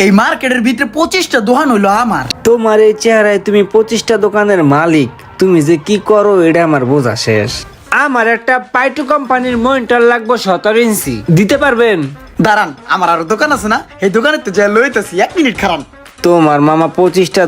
এই মার্কেটের ভিতরে 25টা দোকান হইলো আমার। তোমার এই চেহারায় তুমি 25টা দোকানের মালিক, তুমি যে কি করো এটা আমার বোঝা শেষ। আমার একটা পাইটু কোম্পানির মনিটর লাগবে 17 ইঞ্চি, দিতে পারবেন? দাঁড়ান, আমার আরো দোকান আছে না, এই দোকানে তো যা লইতেছি, 1 মিনিট খারান। তোমার মামা 25টা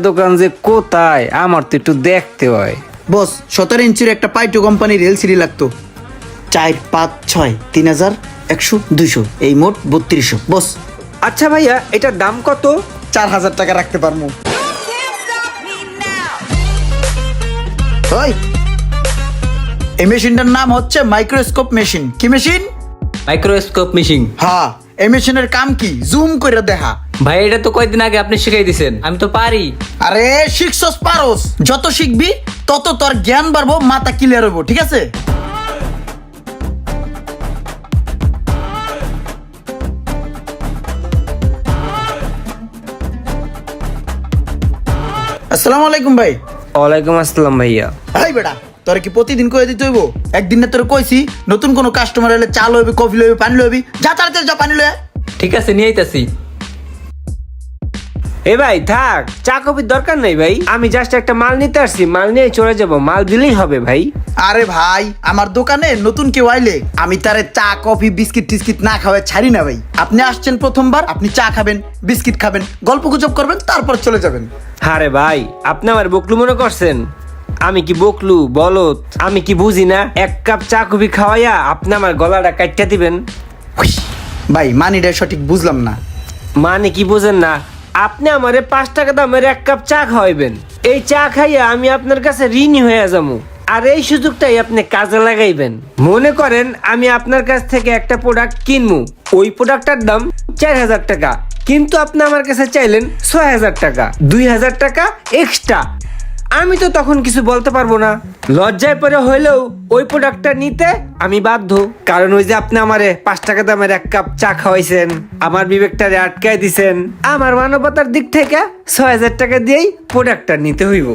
দোকান যে কোথায় আমার তো একটু দেখতে হয়। বস 17 ইঞ্চির একটা পাইটু কোম্পানির এলসিডি লাগতো। 4 5 6 3000 100 200 এই মোট 3200। বস আচ্ছা ভাইয়া, এটার দাম কত? 4000 টাকা রাখতে পারবো। ওই এই মেশিনটার নাম হচ্ছে মাইক্রোস্কোপ মেশিন। কি মেশিন? Microscope machine. হ্যাঁ, এই মেশিনের কাম কি? জুম করে দেখা। ভাই এটা তো কয়েকদিন আগে আপনি শিখাই দিয়েছেন, আমি তো পারি। আরে শিখছস পারোস, যত শিখবি তত তোর জ্ঞান বাড়বো, মাথা ক্লিয়ার হইব, ঠিক আছে? আসসালামু আলাইকুম ভাই। ওয়ালাইকুম আসসালাম ভাইয়া। ভাই বেটা, তোর কি প্রতিদিন কয়ে দিতে হইব? একদিন না তোর কইছি নতুন কোনো কাস্টমার এলে চা লইবি, কফি লইবি, পানি লইবি, যা তাড়াতাড়ি যা পানি লয়ে। ঠিক আছে, নিয়ে আইতাছি। এ ভাই থাক, চা কফির দরকার নেই ভাই, আমি জাস্ট একটা মাল নিতে আসছি, মাল নিয়ে চলে যাব, মাল দিলেই হবে ভাই। আরে ভাই, আমার দোকানে নতুন কেউ আইলে আমি তারে চা কফি বিস্কিট টিস্কিট না খাওয়াই ছাড়ি না ভাই। আপনি আসছেন প্রথমবার, আপনি চা খাবেন, বিস্কিট খাবেন, গল্প গুজব করবেন, তারপর চলে যাবেন। আরে ভাই, আপনি আমার বকলু মনে করছেন? আমি কি বকলু বলত? আমি কি বুঝি না? 1 কাপ চা কফি খাওয়াইয়া আপনি আমার গলাটা কাটটা দিবেন? ভাই মানিটা সঠিক বুঝলাম না। মানে কি বুঝেন না? আপনি আমারে 5 টাকা দামের 1 কাপ চা খাওয়াইবেন, এই চা খাইয়া আমি আপনার কাছে ঋণী হয়ে যাবো, আর এই সুযোগটাই আপনি কাজে লাগাইবেন। মনে করেন আমি আপনার কাছ থেকে একটা প্রোডাক্ট কিনবো, ওই প্রোডাক্টটার দাম 4000 টাকা, কিন্তু আপনি আমার কাছে চাইলেন 6000 টাকা, 2000 টাকা এক্সট্রা। আমি তো তখন কিছু বলতে পারবো না, লজ্জায় পরে হইলেও ওই প্রোডাক্টটা নিতে আমি বাধ্য। কারণ ওই যে আপনি আমারে 5 টাকা দামের 1 কাপ চা খাওয়াইছেন, আমার বিবেকটারে আটকায় দিছেন, আমার মানবতার দিক থেকে 6000 টাকা দিয়েই প্রোডাক্টটা নিতে হইব।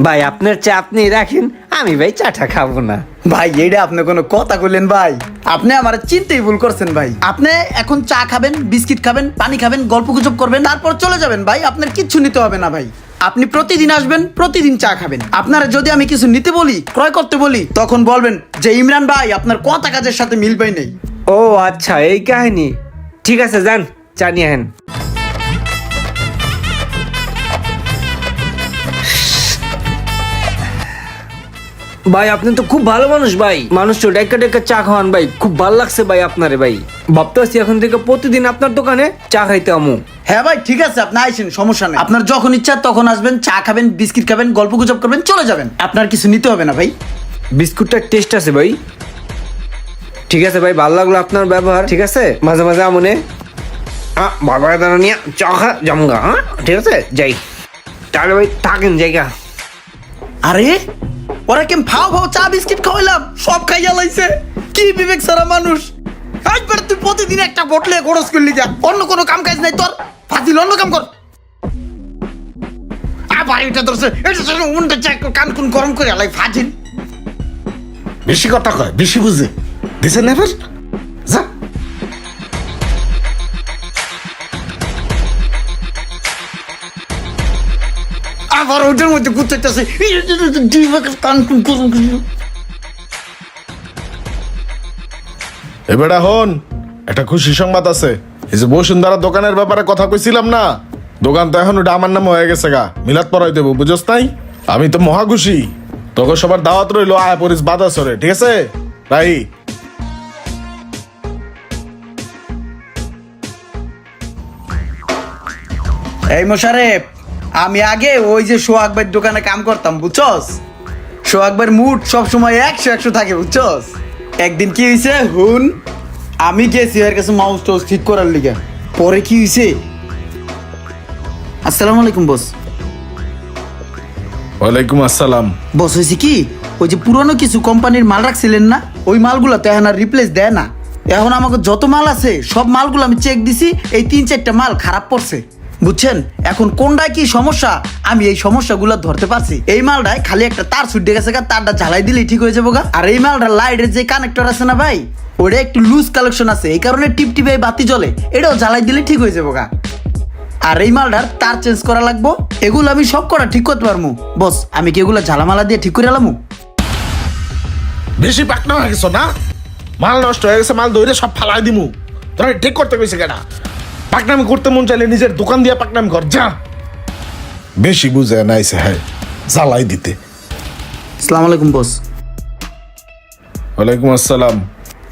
ভাই আপনার চা আপনি রাখেন, আমি ভাই চাটা খাবো না। ভাই এইটা আপনি কোনো কথা কইলেন ভাই? আপনি আমার চিন্তাই ভুল করছেন ভাই। আপনি এখন চা খাবেন, বিস্কিট খাবেন, পানি খাবেন, গল্প গুজব করবেন, তারপর চলে যাবেন ভাই। আপনার কিচ্ছু নিতে হবে না ভাই। আপনি প্রতিদিন আসবেন, প্রতিদিন চা খাবেন। আপনারা যদি আমি কিছু নিতে বলি, ক্রয় করতে বলি, তখন বলবেন যে ইমরান ভাই আপনার কথা কাজের সাথে মিল পাই নেই। ও আচ্ছা, এই কাহিনী। ঠিক আছে, যান চা নিয়ে আহেন। ভাই আপনি তো খুব ভালো মানুষ ভাই, মানুষ তো ডেকা ডেকা চা খাওয়ান ভাই, খুব ভালো লাগছে ভাই আপনারে ভাই। ভাবতেছি এখন থেকে প্রতিদিন আপনার দোকানে চা খাইতে আমু। হ্যাঁ ভাই ঠিক আছে, আপনি আইসেন, সমস্যা নেই। আপনার যখন ইচ্ছা তখন আসবেন, চা খাবেন, বিস্কিট খাবেন, গল্প গুজব করবেন, চলে যাবেন। আপনার কিছু নিতে হবে না ভাই। বিস্কুটটার টেস্ট আছে ভাই। ঠিক আছে ভাই, ভালো লাগলো আপনার ব্যবহার। ঠিক আছে, মাঝে মাঝে আমনে বাবা দাঁড়া নিয়ে চা খা জামগা। হ্যাঁ ঠিক আছে, যাই তাহলে ভাই, থাকেন জায়গা। আরে ওরা কেম ফাও ফাও চা বিস্কিট খাওয়াইলাম, সব খাইয়া লাইছে। কি বিবেক সারা মানুষ। একবার তুই প্রতিদিন একটা বোতলে খরচ করলি, যা অন্য কোনো কাম কাজ নাই তোর, ফাজিল অন্য কাম কর। আবার এটা ধরছে, এটা উন্ডে চা কান কোন গরম করে আলাই, ফাজিল। বেশি কথা কয়, বেশি বুঝে দিছে না এবার, যা। আবার ওটার মধ্যে গুছাইতেছে, কান কোন গরম করে। এবারে হন, একটা খুশি সংবাদ আছে। এই যে বসুন্ধরা দোকানের ব্যাপারে কথা কইছিলাম না, দোকান তো এখন ওটা আমার নামে হয়ে গেছে গা, মিলাদ পড়াই দেবো, বুঝস নাই? আমি তো মহা খুশি। তোকে সবার দাওয়াত রইলো, আয় পরিস বাধা সরে, ঠিক আছে ভাই? এই মোশারেফ, আমি আগে ওই যে সোহাগ ভাইয়ের দোকানে কাম করতাম, বুঝছস? সোহাগ ভাইয়ের মুড সবসময় 100 থাকে, বুঝছস? একদিন কি হয়েছে হুন, আমি গেছি এর কাছে মাউস টাউস ঠিক করার লিগে। পরে কি হয়েছে, আসসালামু আলাইকুম বস। ওয়ালাইকুম আসসালাম। বস হয়েছে কি, ওই যে পুরনো কিছু কোম্পানির মাল রাখছিলেন না, ওই মালগুলো তো এখন আর রিপ্লেস দেয় না। এখন আমাকে যত মাল আছে সব মালগুলো আমি চেক দিছি, এই 3-4টা মাল খারাপ পড়ছে। বুঝছেন এখন কোনটায় কি সমস্যা আমি এই সমস্যাগুলো ধরতে পারছি। এই মালটায় খালি একটা তার ছুটে গেছে গা, তারটা ঝালাই দিলেই ঠিক হয়ে যাবো গা। আর এই মালটার লাইটের যে কানেক্টর আছে না ভাই, ওটা একটু লুজ কালেকশন আছে, এই কারণে টিপ টিপে বাতি জ্বলে, এটাও জ্বালাই দিলে ঠিক হয়ে যাবো গা। আর এই মালটার তার চেঞ্জ করা লাগবো, এগুলো আমি সব করা ঠিক করতে পারবো। বস আমি কি এগুলো ঝালামালা দিয়ে ঠিক করে এলামু? বেশি পাকনা হয়ে গেছো না, মাল নষ্ট হয়ে গেছে, মাল ধরে সব ফালাই দিমু। তোরা ঠিক করতে কইছে কেনা? পাকনামি করতে মন চাইলে নিজের দোকান দিয়ে পাকনামি কর যা। বেশি বুঝে নাইছে হ্যাঁ জ্বালাই দিতে। আসসালামু আলাইকুম বস। ওয়ালাইকুম আসসালাম।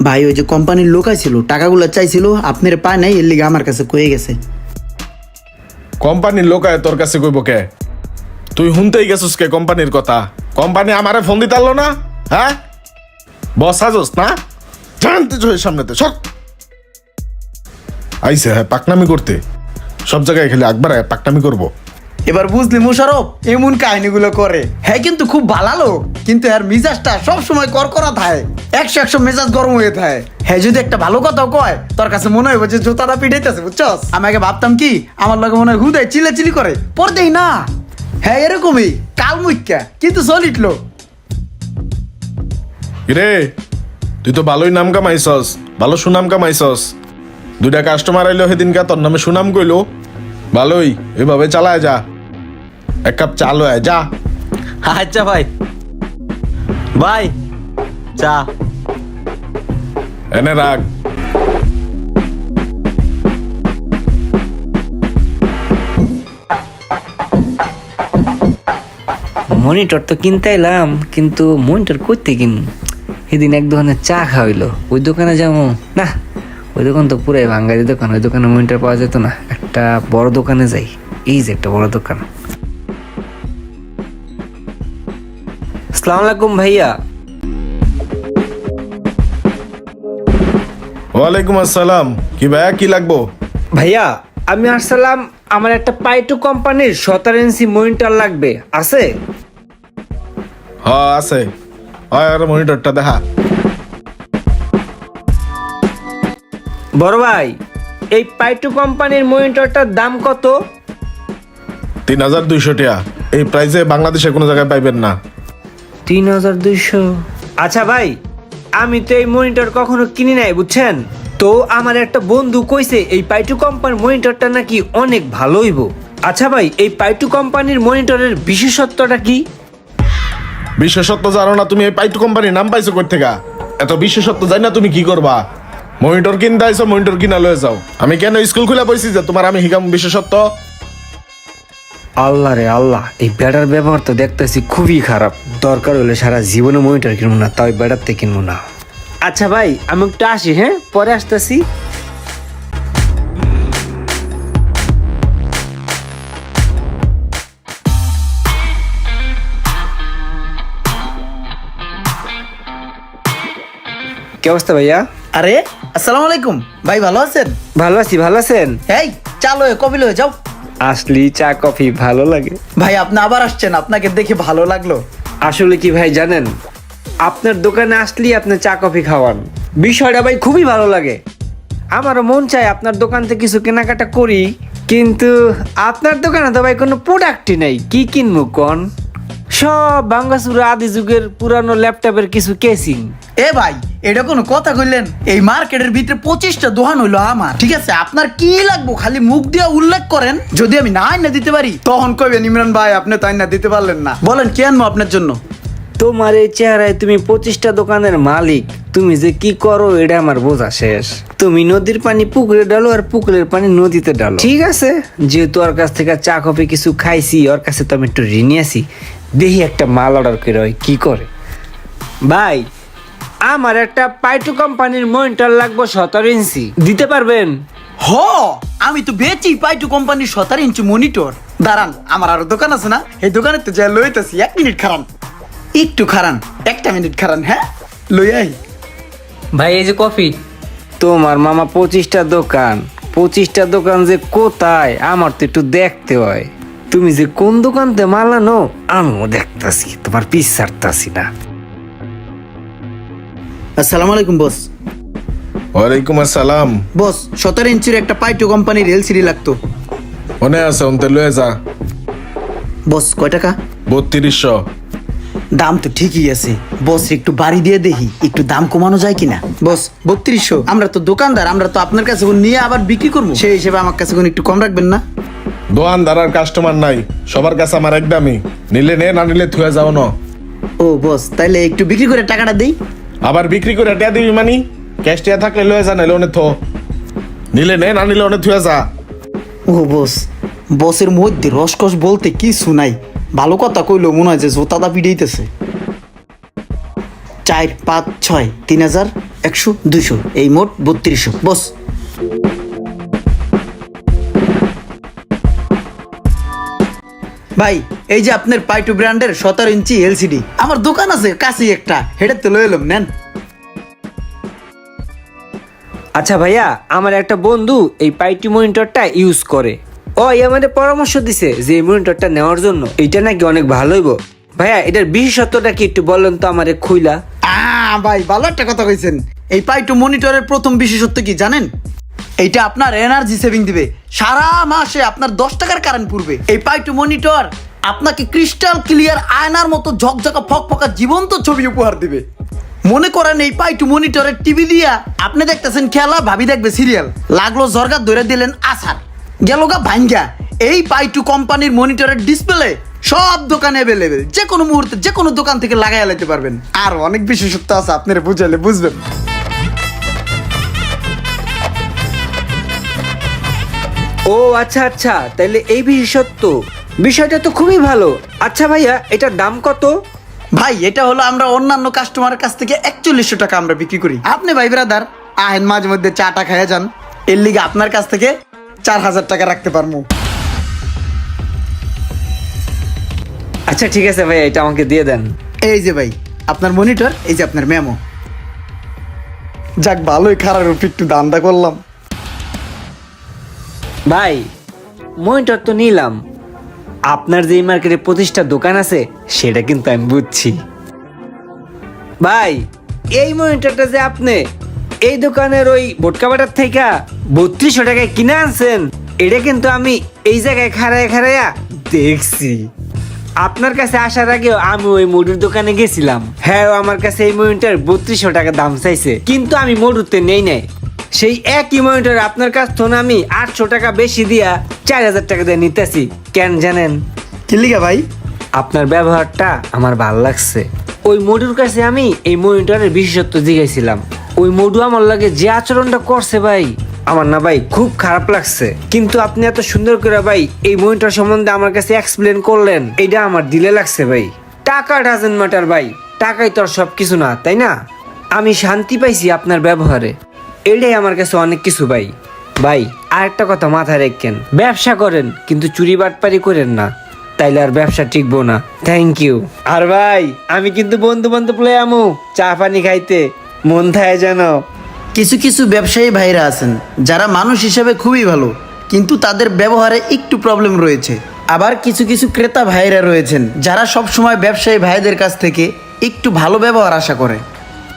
ভাই ওই যে কোম্পানির লোক আইছিল, টাকাগুলো চাইছিল, আপনার পায় নাই, এর লিগে আমার কাছে কয়ে গেছে। কোম্পানির লোক আয় তোর কাছে কইব কে? তুই শুনতেই গেছিস কে কোম্পানির কথা? কোম্পানি আমারে ফোন দিতে পারলো না? হ্যাঁ বস আজস না, জানতে চোখের সামনেতে সব আইসে হ্যাঁ পাকনামি করতে। সব জায়গায় খেলে একবার পাকনামি করবো। এবার বুঝলি মুশারফ এমন কাহিনীগুলো করে। হ্যাঁ কিন্তু খুব ভালো লোক, কিন্তু এর মিজাজটা সব সময় করকরা থাকে, 100 মেজাজ গরম হয়ে থাকে। হ্যাঁ যদি একটা ভালো কথাও কয় তোর কাছে মনে হয় যে জোতাটা পিটাইতেছে, বুঝছস? আমি আগে ভাবতাম কি আমার লগে মনে হয় হুদায় চিল্লাচিল্লি করে, পড়তেই না। হ্যাঁ এরকমই কালমুখ্যা, কিন্তু সলিড লোক। রে তুই তো ভালোই নাম কামাইছস, ভালো সুনাম কামাইছস। 2টা কাস্টমার আইলো সেদিনকা, তোর নামে সুনাম কইলো। ভালোই এভাবে চালায় যা, 1 কাপ চা লয় যা। আচ্ছা ভাই, ভাই চা। এনে রাখ। মনিটর তো কিনতে এলাম, কিন্তু মনিটর করতে কিন। সেদিন এক দোকানে চা খাওয়াইলো, ওই দোকানে যাবো না, ওই দোকান তো পুরাই বাঙালি দোকান, ওই দোকানে মনিটর পাওয়া যেত না। একটা বড় দোকানে যাই, এই যে একটা বড় দোকান। আসসালামু আলাইকুম ভাইয়া। ওয়ালাইকুম আসসালাম। কি ভাইয়া কি লাগবো? ভাইয়া আমি আসসালাম, আমার একটা পাইটু কোম্পানির 17 ইঞ্চি মনিটর লাগবে, আছে? হ্যাঁ আছে। হয় আর মনিটরটা দেখা। বড় ভাই এই পাইটু কোম্পানির মনিটরটার দাম কত? 3200 টাকা। এই প্রাইসে বাংলাদেশে কোনো জায়গায় পাইবেন না। 3200? আচ্ছা ভাই আমি তো এই মনিটর কখনো কিনি নাই বুঝছেন, তো আমার একটা বন্ধু কইছে এই পাইটু কোম্পানির মনিটরটা নাকি অনেক ভালো হইব। আচ্ছা ভাই এই পাইটু কোম্পানির মনিটরের বিশেষত্বটা কি? বিশেষত্ব জানো না তুমি? এই পাইটু কোম্পানির নাম পাইছো কই থেকে? এত বিশেষত্ব জানি না তুমি কি করবা? মনিটর কিনতে আইছো, মনিটর কিনা লয়ে যাও। আমি কেন স্কুল খুলে বইছি যে তোমার আমি হিগাম বিশেষত্ব? আল্লাহ রে আল্লাহ, এই ব্যাটার ব্যবহার তো দেখতেছি খুবই খারাপ। দরকার হলে সারা জীবনে মনিটর কিনবো না, তাই ব্যাটারতে কিনবো না। আচ্ছা ভাই আমি একটু আসি, হ্যাঁ পরে আসতেছি। কি অবস্থা ভাইয়া? আরে আসসালামু আলাইকুম ভাই, ভালো আছেন? ভালো আছি, ভালো আছেন? এই চালো কবি লয়ে যাও। আসলি চা কফি ভালো লাগে ভাই আপনি আবার আসছেন, আপনাকে দেখে ভালো লাগলো। আসলে কি ভাই জানেন, আপনার দোকানে আসলেই আপনি চা কফি খাওয়ান, বিষয়টা ভাই খুবই ভালো লাগে। আমারও মন চায় আপনার দোকান থেকে কিছু কেনাকাটা করি, কিন্তু আপনার দোকানে তো ভাই কোনো প্রোডাক্টই নেই, কি কিনবো কোন? সব ভাঙ্গাচুরা আদি যুগের পুরানো ল্যাপটপের কিছু কেসিং। এ ভাই এটা কোনো কথা কইলেন? এই মার্কেটের ভিতরে 25টা দোকান হইলো আমার, ঠিক আছে? আপনার কি লাগবো খালি মুখ দিয়ে উল্লেখ করেন, যদি আমি না আইনা দিতে পারি তখন কইবেন ইমরান ভাই আপনি তো আইনা দিতে পারলেন না। বলেন কি আনবো আপনার জন্য? তোমার এই চেহারায় তুমি 25টা দোকানের মালিক, তুমি যে কি করো এটা আমার বোঝা শেষ। তুমি নদীর পানি পুকুরে ডালো আর পুকুরের পানি নদীতে ডালো, ঠিক আছে? যেহেতু ওর কাছ থেকে চা কফি কিছু খাইছি, ওর কাছে তো আমি একটু ঋণী আছি, দেখি একটা মাল অর্ডার করে হয় কি করে। ভাই আমার একটা পাইটু কোম্পানির মনিটর লাগবে 17 ইঞ্চি, দিতে পারবেন? হ আমি তো বেচি পাইটু কোম্পানির 17 ইঞ্চি মনিটর। দাঁড়ান আমার আরো দোকান আছে না, এই দোকানে তো যা লইতেছি। 1 মিনিট খারান, একটু খারান, 1টা মিনিট খারান, হ্যাঁ লই আই। ভাই এই যে কফি। তোমার মামা 25টা দোকান, 25টা দোকান যে কোথায় আমার তো একটু দেখতে হয়। তুমি যে কোন দোকানতে মাল আনো আমিও দেখতাছি, তোমার পিছ ছাড়তাছি না। আসসালামু আলাইকুম বস। ওয়ালাইকুম আসসালাম। বস 17 ইঞ্চির একটা পাইটু কোম্পানির এলসিডি লাগতো। মনে আছে অন্তে লয়ে যা। বস কয় টাকা? 3200। দাম তো ঠিকই আছে বস, একটু বাড়ি দিয়ে দেখি একটু দাম কমানো যায় কিনা। বস 3200, আমরা তো দোকানদার, আমরা তো আপনার কাছে নিয়ে আবার বিক্রি করবো, সেই হিসেবে আমার কাছে একটু কম রাখবেন না? দোকানদার আর কাস্টমার নাই, সবার কাছে আমার একদমই, নিলে নে না নিলে থুয়ে যাও না। ও বস, তাইলে একটু বিক্রি করে টাকাটা দেই। আবার বিক্রি করে টিয়া দিবি মানি? ক্যাশ টিয়া থাকলে লয়ে যা, নাইলে অনেক থো, নিলে নে না নিলে অনেক থুয়ে যা। ও বস, বসের মধ্যে রসকস বলতে কিছু নাই, ভালো কথা কইলো মনে হয় যে জোতাদা পিড়াইতেছে। 4, 5, 6, 3000, 100, 200, এই মোট 3200। বস ভাই, এই যে আপনার পাইটু ব্র্যান্ডের 17 ইঞ্চি এলসিডি, আমার দোকান আছে কাছেই একটা, হেঁটে লয়ে এলাম, নেন। আচ্ছা ভাইয়া, আমার একটা বন্ধু এই পাইটি মনিটরটা ইউজ করে, ও আমাদের পরামর্শ দিছে যে এই মনিটরটা নেওয়ার জন্য, এটা নাকি অনেক ভালো হইব। ভাইয়া এটার বিশেষত্বটা কি একটু বলেন তো আমারে খুইলা। ভাই ভালো একটা কথা কইছেন। এই পাইটু মনিটরের প্রথম বিশেষত্ব কি জানেন? এইটা আপনার এনার্জি সেভিং দিবে, সারা মাসে আপনার 10 টাকার কারেন্ট পুরবে। এই পাইটু মনিটর আপনাকে ক্রিস্টাল ক্লিয়ার আয়নার মতো ঝকঝকা ফকফকা জীবন্ত ছবি উপহার দিবে। মনে করেন এই পাইটু মনিটরের টিভি দিয়া আপনি দেখতেছেন খেলা, ভাবি দেখবে সিরিয়াল, লাগলো জর্গা ধরে দিলেন আসার, গেলগা ভাঙ্গা। এই পাইটু কোম্পানির মনিটরের ডিসপ্লে সব দোকানে অ্যাভেলেবেল, যে কোনো মুহূর্তে যে কোনো দোকান থেকে লাগাই লাইতে পারবেন। আর অনেক বিশেষত্ব আছে, আপনারা বুঝাইলে বুঝবেন। ও আচ্ছা আচ্ছা, তাইলে এই বিশেষত্ব, বিষয়টা তো খুবই ভালো। আচ্ছা ভাইয়া, এটার দাম কত? ভাই এটা হলো আমরা অন্যান্য কাস্টমারের কাছ থেকে 4100 টাকা আমরা বিক্রি করি। আপনি ভাই ব্রাদার আহেন মাঝে মধ্যে চাটা খাইয়া যান, এর লিগে আপনার কাছ থেকে 4000 টাকা রাখতে পারবো। আচ্ছা ঠিক আছে ভাইয়া, এটা আমাকে দিয়ে দেন। এই যে ভাই আপনার মনিটর, এই যে আপনার মেমো। যাক ভালোই, খারাপ উপর একটু দান্দা করলাম। ভাই মনিটর তো নিলাম, আপনার যে মার্কেটে 25টা দোকান আছে সেটা কিন্তু আমি বুঝছি। ভাই এই মনিটরটা যে আপনি এই দোকানের ওই বোটকাবাটার থেকে 3200 টাকায় কিনে আনছেন, এটা কিন্তু আমি এই জায়গায় খাড়াইয়া দেখছি। আপনার কাছে আসার আগেও আমি ওই মডুর দোকানে গেছিলাম, হ্যাঁ ও আমার কাছে এই মনিটর 3200 টাকা দাম চাইছে, কিন্তু আমি মডুরতে নেই নাই। সেই একই মনিটর আপনার কাছ থেকে আমি 800 টাকা বেশি দিয়া 4000 টাকা দিয়ে নিতেছি। কেন জানেন? কি লিগা ভাই? আপনার ব্যবহারটা আমার ভালো লাগছে। ওই মডুর কাছে আমি এই মনিটরের বিশেষত্ব জিজ্ঞাসিলাম, ওই মডু আমার লাগে যে আচরণটা করছে ভাই, আমার না ভাই খুব খারাপ লাগছে। কিন্তু আপনি এত সুন্দর করে ভাই এই মনিটর সম্বন্ধে আমার কাছে এক্সপ্লেন করলেন, এটা আমার দিলে লাগছে ভাই। টাকা ডাজেন্ট ম্যাটার ভাই, টাকাই তো আর সব কিছু না, তাই না? আমি শান্তি পাইছি আপনার ব্যবহারে, এটাই আমার কাছে অনেক কিছু ভাই। ভাই আর একটা কথা মাথায় রাখেন, ব্যবসা করেন কিন্তু চুরি বাটপারি করেন না, তাইলে আর ব্যবসা টিকবো না। Thank you. আর ভাই আমি কিন্তু বন্ধু বান্ধব লয়ে আমু চা পানি খাইতে, মন থাকে যেন। কিছু কিছু ব্যবসায়ী ভাইরা আছেন যারা মানুষ হিসেবে খুবই ভালো, কিন্তু তাদের ব্যবহারে একটু প্রবলেম রয়েছে। আবার কিছু কিছু ক্রেতা ভাইরা রয়েছেন যারা সব সময় ব্যবসায়ী ভাইদের কাছ থেকে একটু ভালো ব্যবহার আশা করে।